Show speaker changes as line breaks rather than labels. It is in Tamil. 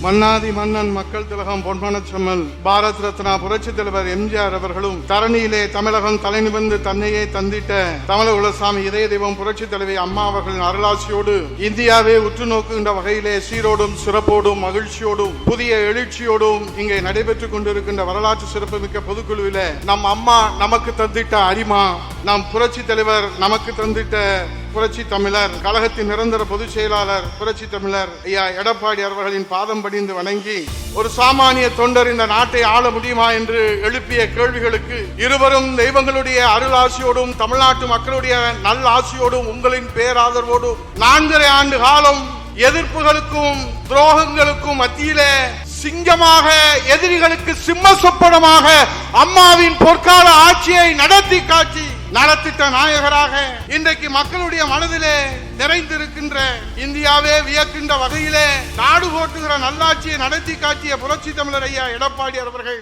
மன்னாதி மன்னன் மக்கள் திலகம் பொன்மனச்செம்மல் பாரத் ரத்னா புரட்சி தலைவர் எம்ஜிஆர் அவர்களும் தரணியிலே தமிழகம் தலை நிமிர்ந்து தன்னையே தந்திட்ட தமிழகுலசாமி இதய தெய்வம் புரட்சி தலைவி அம்மா அவர்களின் அருளாசியோடு இந்தியாவே உற்று நோக்குகின்ற வகையிலே சீரோடும் சிறப்போடும் மகிழ்ச்சியோடும் புதிய எழுச்சியோடும் இங்கே நடைபெற்றுக் கொண்டிருக்கின்ற வரலாற்று சிறப்புமிக்க பொதுக்குழுவிலே நம் அம்மா நமக்கு தந்திட்ட அரிமா, நம் புரட்சி தலைவர் நமக்கு தந்திட்ட புரட்சி தமிழர் கழகத்தின் நிரந்தர பொதுச் செயலாளர் புரட்சி தமிழர் ஐயா எடப்பாடி அவர்களின் பாதம் படிந்து வணங்கி, ஒரு சாமானிய தொண்டர் இந்த நாட்டை ஆள முடியுமா என்று எழுப்பிய கேள்விகளுக்கு இருவரும் தெய்வங்களுடைய அருளாசியோடும் தமிழ்நாட்டு மக்களுடைய நல் ஆசியோடும் உங்களின் பேராதரவோடும் 4.5 ஆண்டு காலம் எதிர்ப்புகளுக்கும் துரோகங்களுக்கும் மத்தியிலே சிங்கமாக, எதிரிகளுக்கு சிம்ம சொப்பனமாக அம்மாவின் பொற்கால ஆட்சியை நடத்தி காட்சி நலத்திட்ட நாயகராக இன்றைக்கு மக்களுடைய மனதிலே நிறைந்திருக்கின்ற, இந்தியாவே வியக்கின்ற வகையிலே நாடு போட்டுகிற நல்லாட்சியை நடத்தி காட்டிய புரட்சி தமிழர் ஐயா எடப்பாடி அவர்கள்